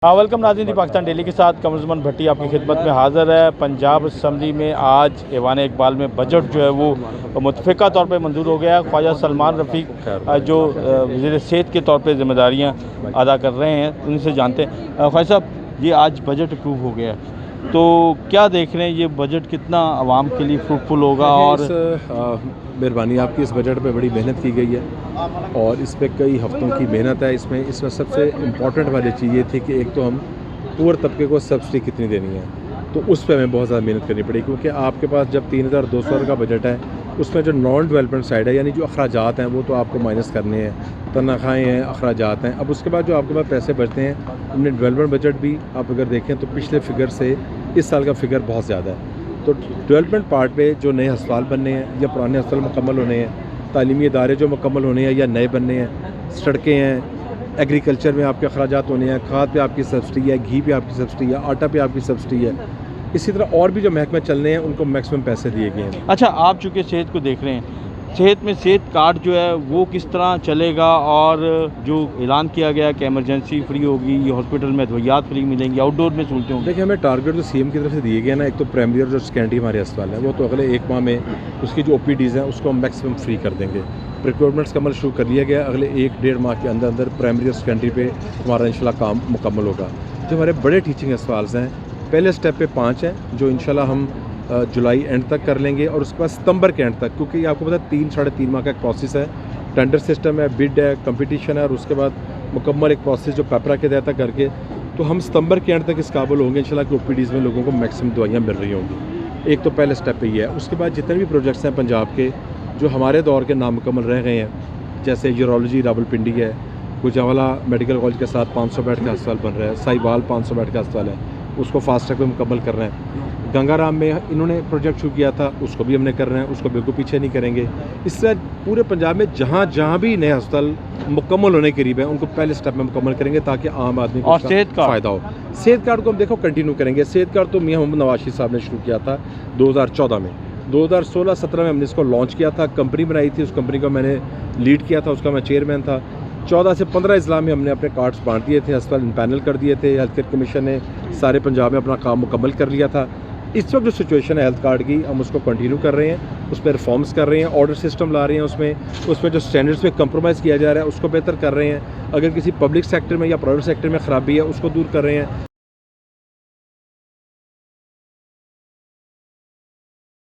Welcome ناظرین، دی Pakistan daily کے ساتھ قمر زمان بھٹی آپ کی خدمت میں حاضر ہے۔ پنجاب اسمبلی میں آج ایوان اقبال میں بجٹ جو ہے وہ متفقہ طور پہ منظور ہو گیا ہے۔ خواجہ سلمان رفیق جو وزیر صحت کے طور پہ ذمہ داریاں ادا کر رہے ہیں، ان سے جانتے ہیں۔ خواجہ صاحب، یہ آج بجٹ اپروو ہو گیا ہے، تو کیا دیکھ رہے ہیں یہ بجٹ کتنا عوام کے لیے فروٹفل ہوگا؟ اور مہربانی آپ کی، اس بجٹ پہ بڑی محنت کی گئی ہے اور اس پہ کئی ہفتوں کی محنت ہے۔ اس میں سب سے امپورٹنٹ والی چیز یہ تھی کہ ایک تو ہم پور طبقے کو سبسڈی کتنی دینی ہے، تو اس پہ ہمیں بہت زیادہ محنت کرنی پڑی، کیونکہ آپ کے پاس جب 3200 کا بجٹ ہے، اس میں جو نان ڈیولپمنٹ سائڈ ہے، یعنی جو اخراجات ہیں وہ تو آپ کو مائنس کرنے ہیں، تنخواہیں ہیں، اخراجات ہیں۔ اب اس کے بعد جو آپ کے پاس پیسے بچتے ہیں، ہم نے ڈیولپمنٹ بجٹ بھی آپ اگر دیکھیں تو پچھلے فگر سے اس سال کا فگر بہت زیادہ ہے۔ تو ڈیولپمنٹ پارٹ پہ جو نئے ہسپتال بننے ہیں یا پرانے ہسپتال مکمل ہونے ہیں، تعلیمی ادارے جو مکمل ہونے ہیں یا نئے بننے ہیں، سڑکیں ہیں، ایگریکلچر میں آپ کے اخراجات ہونے ہیں، کھاد پہ آپ کی سبسڈی ہے، گھی پہ آپ کی سبسڈی ہے، آٹا پہ آپ کی سبسڈی ہے، اسی طرح اور بھی جو محکمے چلنے ہیں ان کو میکسیمم پیسے دیے گئے ہیں۔ اچھا، آپ چونکہ صحت کو دیکھ رہے ہیں، صحت میں صحت کارڈ جو ہے وہ کس طرح چلے گا؟ اور جو اعلان کیا گیا کہ ایمرجنسی فری ہوگی، یہ ہاسپٹل میں ادویات فری ملیں گی، آؤٹ ڈور میں سہولتیں ہوں گی؟ دیکھیں، ہمیں ٹارگیٹ جو سی ایم کی طرف سے دیے گئے نا، ایک تو پرائمری اور جو سیکنڈری ہمارے ہسپتال ہیں وہ تو اگلے 1 ماہ میں اس کی جو او پی ڈیز ہیں اس کو ہم میکسیمم فری کر دیں گے۔ پریکیورمنٹس کا عمل شروع کر لیا گیا، اگلے 1-1.5 ماہ کے اندر اندر پرائمری اور سیکنڈری پہ ہمارا انشاءاللہ کام مکمل ہوگا۔ جو ہمارے بڑے ٹیچنگ ہسپتال ہیں، پہلے سٹیپ پہ 5 ہیں جو انشاءاللہ ہم جولائی اینڈ تک کر لیں گے، اور اس کے بعد ستمبر کے اینڈ تک، کیونکہ یہ آپ کو پتہ ہے 3-3.5 ماہ کا ایک پروسیس ہے، ٹینڈر سسٹم ہے، بڈ ہے، کمپٹیشن ہے، اور اس کے بعد مکمل ایک پروسیس جو پیپرا کے تحت کر کے تو ہم ستمبر کے اینڈ تک اس قابل ہوں گے انشاءاللہ کہ او پی ڈیز میں لوگوں کو میکسیمم دوائیاں مل رہی ہوں گی۔ ایک تو پہلے سٹیپ پہ یہ ہے۔ اس کے بعد جتنے بھی پروجیکٹس ہیں پنجاب کے جو ہمارے دور کے نامکمل رہ گئے ہیں، جیسے یورولوجی راولپنڈی ہے، گوجرانوالہ میڈیکل کالج کے ساتھ 500 بیڈ کا ہسپتال بن رہا ہے، سائیوال 500 بیڈ کا ہسپتال ہے، اس کو فاسٹ ٹریک پہ مکمل کر رہے ہیں۔ گنگا رام میں انہوں نے پروجیکٹ شروع کیا تھا، اس کو بھی ہم نے کر رہے ہیں، اس کو بالکل پیچھے نہیں کریں گے۔ اس سے پورے پنجاب میں جہاں بھی نئے ہسپتال مکمل ہونے کے قریب ہیں ان کو پہلے سٹیپ میں مکمل کریں گے تاکہ عام آدمی کو فائدہ ہو۔ صحت کارڈ کو ہم دیکھو کنٹینیو کریں گے۔ صحت کارڈ تو میاں محمد نواز شریف صاحب نے شروع کیا تھا 2014 میں، 2016-17 میں ہم نے اس کو لانچ کیا تھا، کمپنی بنائی تھی، اس کمپنی کو میں نے لیڈ کیا تھا، اس کا میں چیئرمین تھا۔ 14 سے 15 اضلاع میں ہم نے اپنے کارڈز بانٹ دیے تھے، ہسپتال امپینل کر دیے تھے، ہیلتھ کیئر کمیشن نے سارے پنجاب میں اپنا کام مکمل کر لیا تھا۔ اس وقت جو سچویشن ہے ہیلتھ کارڈ کی، ہم اس کو کنٹینیو کر رہے ہیں، اس پہ ریفارمز کر رہے ہیں، آرڈر سسٹم لا رہے ہیں، اس میں جو سٹینڈرڈز پہ کمپرومائز کیا جا رہا ہے اس کو بہتر کر رہے ہیں۔ اگر کسی پبلک سیکٹر میں یا پرائیویٹ سیکٹر میں خرابی ہے اس کو دور کر رہے ہیں۔